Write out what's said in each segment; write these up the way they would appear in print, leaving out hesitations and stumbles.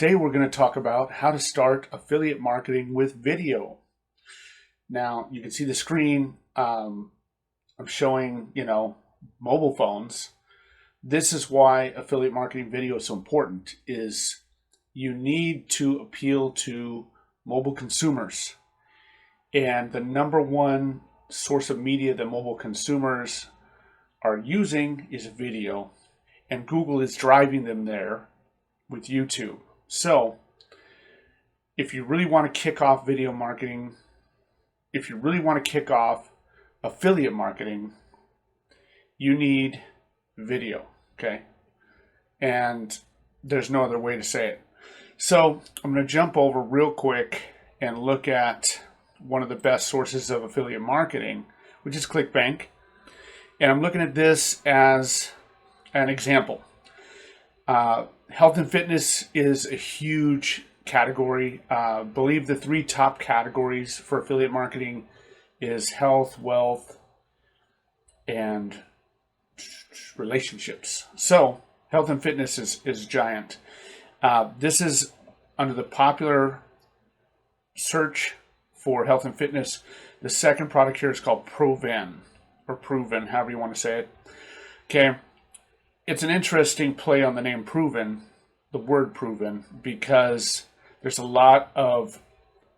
Today we're going to talk about how to start affiliate marketing with video. Now you can see the screen. I'm showing, mobile phones. This is why affiliate marketing video is so important. Is you need to appeal to mobile consumers, and the number one source of media that mobile consumers are using is video, and Google is driving them there with YouTube. So if you really want to kick off video marketing, if you really want to kick off affiliate marketing, you need video, okay? And there's no other way to say it. So I'm going to jump over real quick and look at one of the best sources of affiliate marketing, which is ClickBank. And I'm looking at this as an example. Health and fitness is a huge category. I believe the three top categories for affiliate marketing is health, wealth, and relationships. So health and fitness is giant. This is under the popular search for health and fitness. The second product here is called Proven, or Proven, however you want to say it. Okay. It's an interesting play on the name Proven, the word proven, because there's a lot of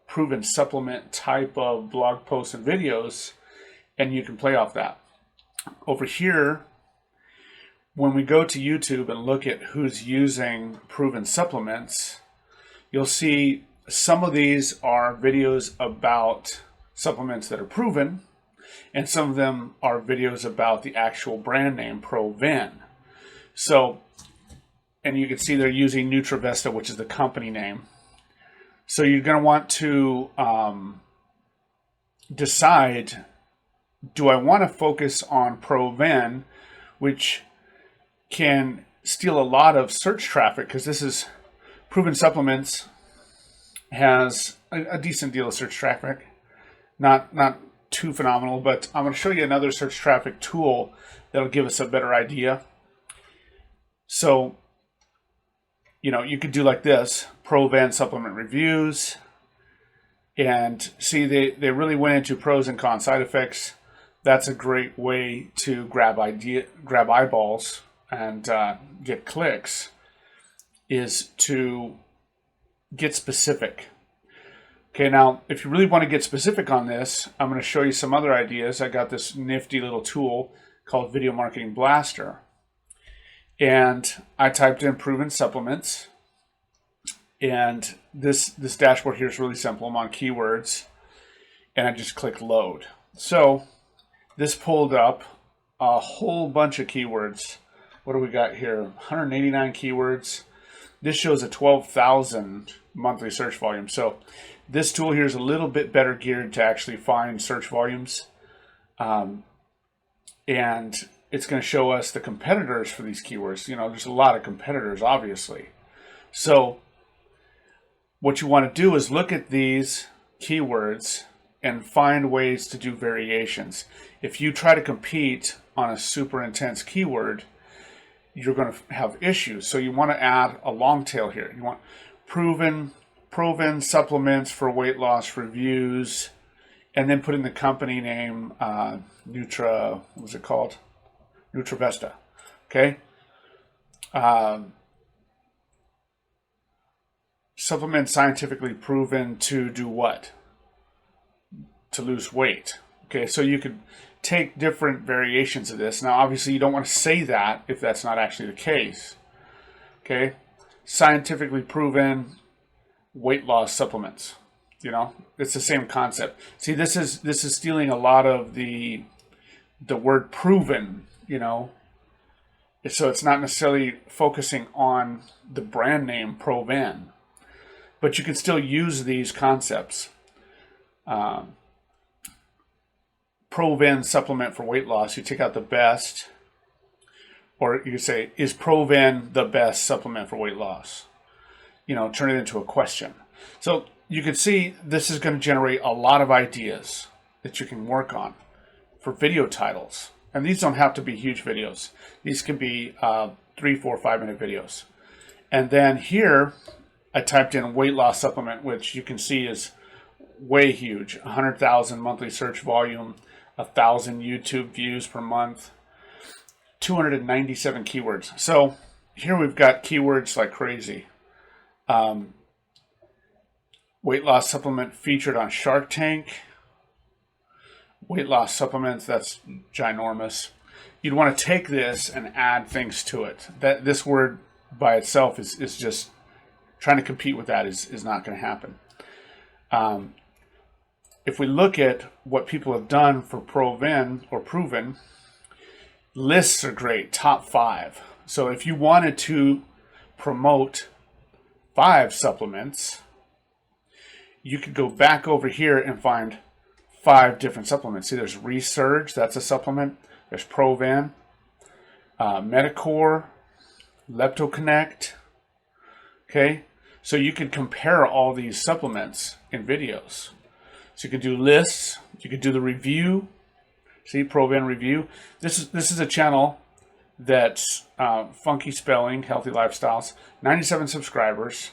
proven supplement type of blog posts and videos, and you can play off that. Over here, when we go to YouTube and look at who's using proven supplements, you'll see some of these are videos about supplements that are proven, and some of them are videos about the actual brand name Proven. So, and you can see they're using NutraVesta, which is the company name. So you're going to want to decide, do I want to focus on Proven, which can steal a lot of search traffic, because this is Proven Supplements has a decent deal of search traffic. Not too phenomenal, but I'm going to show you another search traffic tool that'll give us a better idea. So, you could do like this, Proven supplement reviews, and see they really went into pros and cons, side effects. That's a great way to grab eyeballs and get clicks, is to get specific. Okay, now if you really want to get specific on this, I'm going to show you some other ideas. I got this nifty little tool called Video Marketing Blaster. And I typed in Proven Supplements, and this dashboard here is really simple. I'm on keywords, and I just click load. So this pulled up a whole bunch of keywords. What do we got here? 189 keywords. This shows a 12,000 monthly search volume. So this tool here is a little bit better geared to actually find search volumes. And it's going to show us the competitors for these keywords. There's a lot of competitors, obviously. So what you want to do is look at these keywords and find ways to do variations. If you try to compete on a super intense keyword, you're going to have issues. So you want to add a long tail here. You want proven supplements for weight loss reviews, and then put in the company name, what was it called? NutraVesta. Okay. Supplement scientifically proven to do what? To lose weight. Okay, so you could take different variations of this. Now, obviously, you don't want to say that if that's not actually the case. Okay, scientifically proven weight loss supplements. It's the same concept. See, this is stealing a lot of the word proven. So it's not necessarily focusing on the brand name Proven, but you can still use these concepts. Proven supplement for weight loss, you take out the best, or you say, is Proven the best supplement for weight loss? Turn it into a question. So you can see this is going to generate a lot of ideas that you can work on for video titles. And these don't have to be huge videos. These can be 3, 4, 5 minute videos. And then here I typed in weight loss supplement, which you can see is way huge. 100,000 monthly search volume, 1,000 YouTube views per month, 297 keywords. So here we've got keywords like crazy. Weight loss supplement featured on Shark Tank. Weight loss supplements, that's ginormous. You'd want to take this and add things to it. That this word by itself is just trying to compete with that is not going to happen. If we look at what people have done for proven, lists are great, top 5. So if you wanted to promote 5 supplements, you could go back over here and find 5 different supplements. See, there's Resurge, that's a supplement. There's Proven, Metacore, LeptoConnect. Okay, so you could compare all these supplements in videos. So you could do lists, you could do the review. See, Proven review. This is a channel that's funky spelling, healthy lifestyles. 97 subscribers.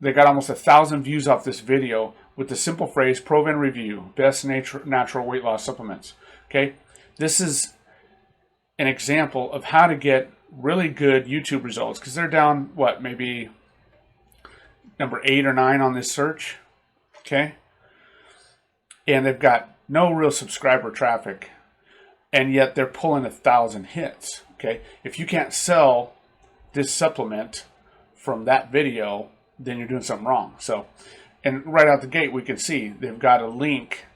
They got almost 1,000 views off this video with the simple phrase Proven review, best natural weight loss supplements. Okay, this is an example of how to get really good YouTube results because they're down what, maybe number 8 or 9 on this search. Okay, and they've got no real subscriber traffic, and yet they're pulling 1,000 hits. Okay, if you can't sell this supplement from that video, then you're doing something wrong. So, and right out the gate, we can see they've got a link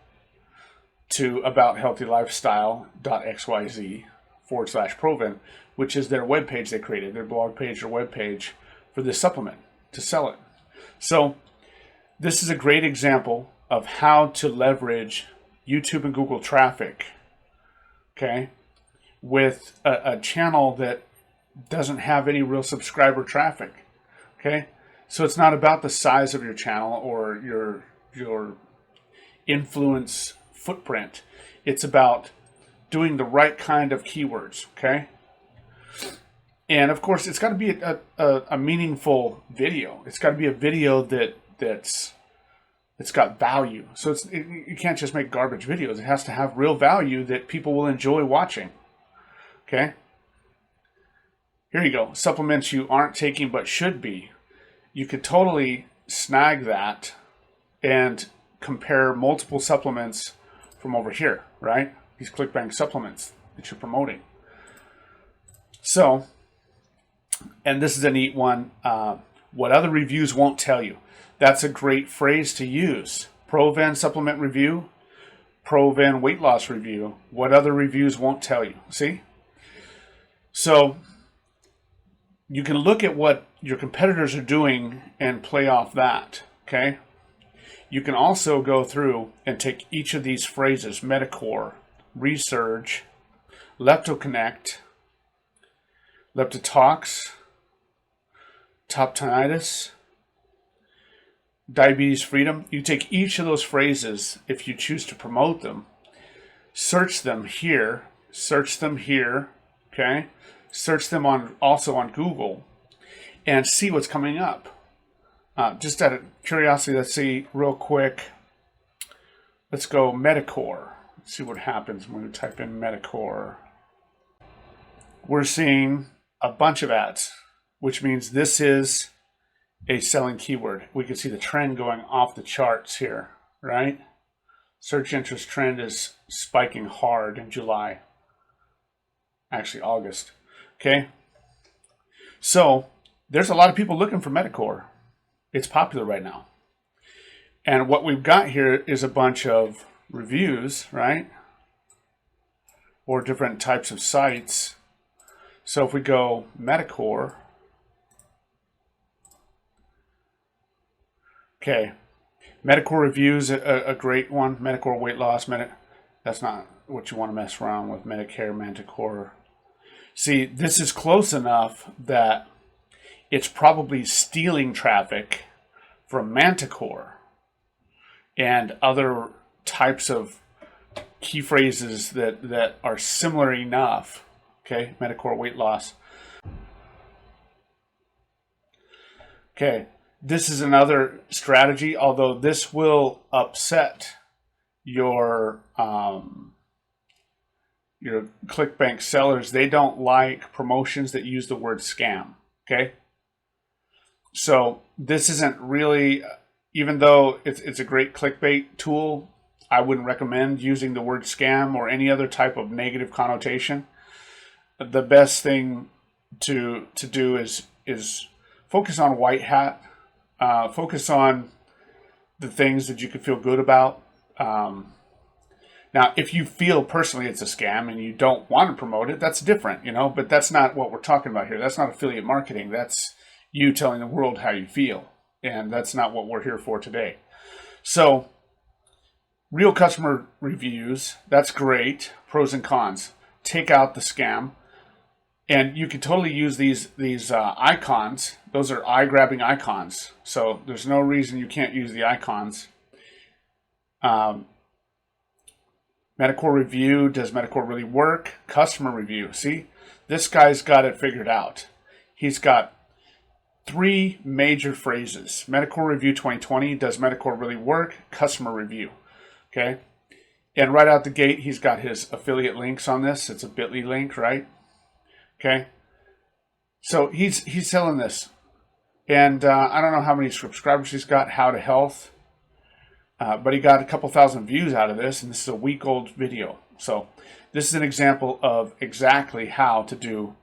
to abouthealthylifestyle.xyz/Proven, which is their webpage they created, their blog page or webpage for this supplement to sell it. So this is a great example of how to leverage YouTube and Google traffic, okay, with a channel that doesn't have any real subscriber traffic, okay? So it's not about the size of your channel or your influence footprint. It's about doing the right kind of keywords, okay? And of course, it's got to be a meaningful video. It's got to be a video that's got value. So you can't just make garbage videos. It has to have real value that people will enjoy watching, okay? Here you go. Supplements you aren't taking but should be. You could totally snag that and compare multiple supplements from over here, right? These ClickBank supplements that you're promoting. So, and this is a neat one. What other reviews won't tell you. That's a great phrase to use. Proven supplement review, Proven weight loss review. What other reviews won't tell you. See? So, you can look at what your competitors are doing and play off that, okay? You can also go through and take each of these phrases, Metacore, Resurge, LeptoConnect, Leptotox, Top Tinnitus, Diabetes Freedom. You take each of those phrases, if you choose to promote them, search them here, okay? Search them also on Google and see what's coming up. Just out of curiosity, let's see real quick. Let's go Metacore. Let's see what happens when we type in Metacore. We're seeing a bunch of ads, which means this is a selling keyword. We can see the trend going off the charts here, right? Search interest trend is spiking hard in July. Actually, August. Okay, so there's a lot of people looking for Metacore. It's popular right now. And what we've got here is a bunch of reviews, right? Or different types of sites. So if we go Metacore, okay, Metacore reviews a great one. Metacore weight loss, that's not what you want to mess around with. Medicare, Manticore. See, this is close enough that it's probably stealing traffic from Manticore and other types of key phrases that are similar enough. Okay, Metacore weight loss. Okay, This is another strategy, although this will upset your ClickBank sellers. They don't like promotions that use the word scam. Okay, so this isn't really, even though it's a great clickbait tool, I wouldn't recommend using the word scam or any other type of negative connotation. The best thing to do is focus on white hat. Focus on the things that you can feel good about. Now, if you feel personally it's a scam and you don't want to promote it, that's different, but that's not what we're talking about here. That's not affiliate marketing. That's you telling the world how you feel. And that's not what we're here for today. So, real customer reviews, that's great. Pros and cons. Take out the scam. And you can totally use these icons. Those are eye-grabbing icons. So there's no reason you can't use the icons. Metacore review. Does Metacore really work? Customer review. See, this guy's got it figured out. He's got 3 major phrases. Metacore review 2020. Does Metacore really work? Customer review. Okay. And right out the gate, he's got his affiliate links on this. It's a bit.ly link, right? Okay, so he's selling this, and I don't know how many subscribers he's got. How to Health, but he got a couple thousand views out of this, and this is a week-old video. So this is an example of exactly how to do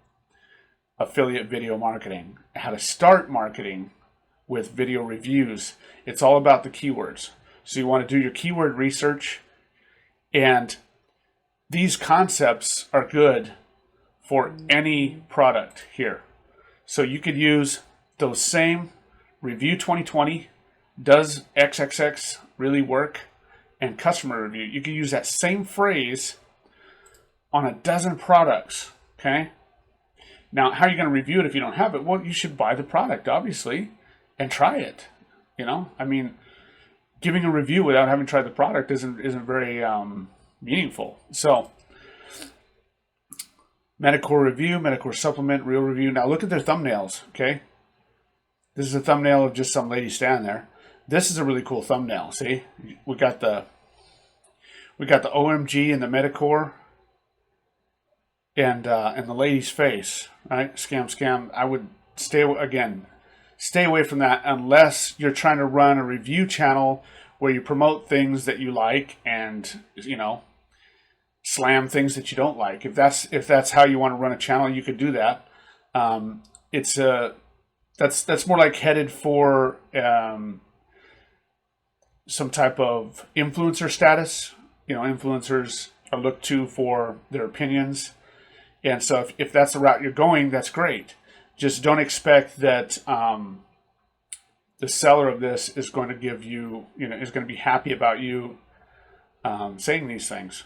affiliate video marketing, how to start marketing with video reviews. It's all about the keywords. So you want to do your keyword research, and these concepts are good for any product here. So you could use those same review 2020, does XXX really work, and customer review. You could use that same phrase on a dozen products, okay? Now, how are you going to review it if you don't have it? Well, you should buy the product, obviously, and try it. I mean, giving a review without having tried the product isn't very meaningful. So, Metacore review, Metacore supplement, real review. Now look at their thumbnails, okay? This is a thumbnail of just some lady standing there. This is a really cool thumbnail. See, we got the OMG and the Metacore, and the lady's face, right? Scam. I would stay away from that unless you're trying to run a review channel where you promote things that you like and slam things that you don't like. If that's how you want to run a channel, you could do that. That's more like headed for some type of influencer status. Influencers are looked to for their opinions, and so if that's the route you're going, that's great. Just don't expect that the seller of this is going to give you, is going to be happy about you saying these things.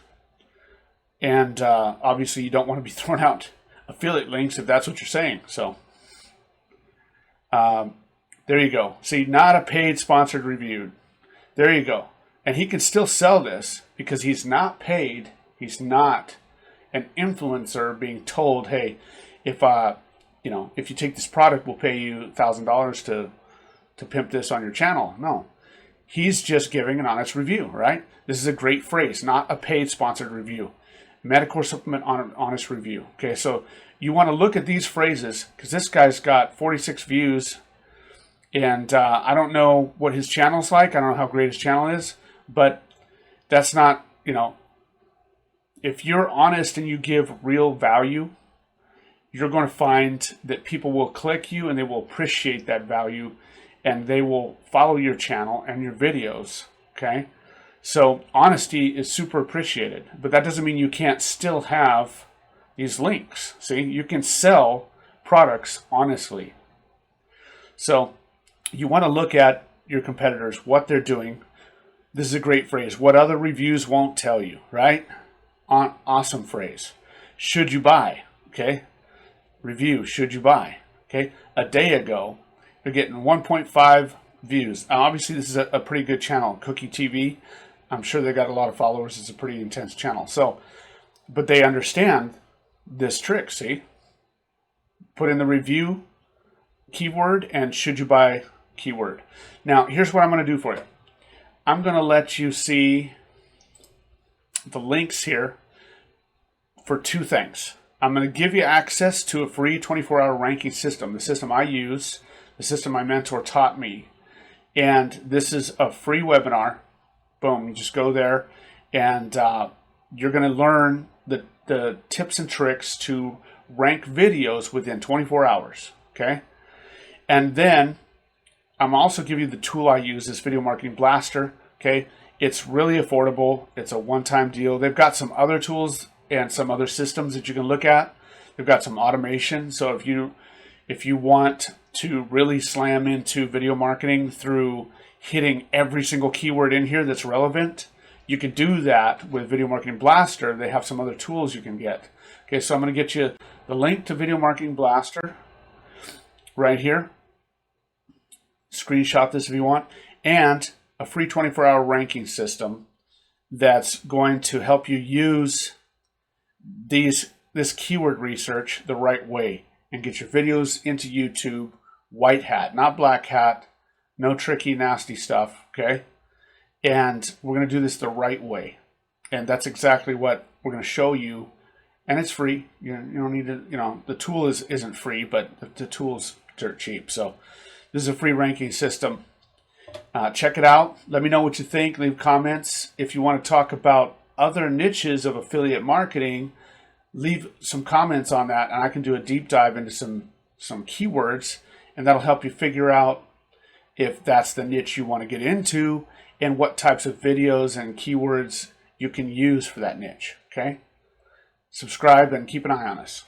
And obviously, you don't want to be throwing out affiliate links if that's what you're saying. So there you go. See, not a paid sponsored review. There you go. And he can still sell this because he's not paid. He's not an influencer being told, hey, if you take this product, we'll pay you $1,000 to pimp this on your channel. No. He's just giving an honest review, right? This is a great phrase, not a paid sponsored review. Metacore supplement on an honest review. Okay, so you want to look at these phrases because this guy's got 46 views, and I don't know what his channel's like. I don't know how great his channel is, but that's not, if you're honest and you give real value, you're going to find that people will click you and they will appreciate that value, and they will follow your channel and your videos. Okay. So honesty is super appreciated, but that doesn't mean you can't still have these links. See, you can sell products honestly. So you want to look at your competitors, what they're doing. This is a great phrase. What other reviews won't tell you, right? Awesome phrase. Should you buy? Okay. Review, should you buy? Okay. A day ago, you're getting 1.5 views. Now, obviously, this is a pretty good channel, Cookie TV. I'm sure they got a lot of followers. It's a pretty intense channel. So, but they understand this trick, see? Put in the review keyword and should you buy keyword. Now, here's what I'm going to do for you. I'm going to let you see the links here for two things. I'm going to give you access to a free 24-hour ranking system, the system I use, the system my mentor taught me. And this is a free webinar. Boom, you just go there and you're going to learn the tips and tricks to rank videos within 24 hours, okay? And then I'm also giving you the tool I use, this Video Marketing Blaster, okay? It's really affordable. It's a one-time deal. They've got some other tools and some other systems that you can look at. They've got some automation. So if you want to really slam into video marketing through hitting every single keyword in here that's relevant, you can do that with Video Marketing Blaster. They have some other tools you can get. Okay, so I'm going to get you the link to Video Marketing Blaster right here. Screenshot this if you want. And a free 24-hour ranking system that's going to help you use this keyword research the right way and get your videos into YouTube white hat, not black hat, no tricky, nasty stuff, okay? And we're going to do this the right way. And that's exactly what we're going to show you. And it's free. You don't need to, the tool isn't free, but the tool's dirt cheap. So this is a free ranking system. Check it out. Let me know what you think. Leave comments. If you want to talk about other niches of affiliate marketing, leave some comments on that, and I can do a deep dive into some keywords, and that'll help you figure out if that's the niche you want to get into and what types of videos and keywords you can use for that niche. Okay? Subscribe and keep an eye on us.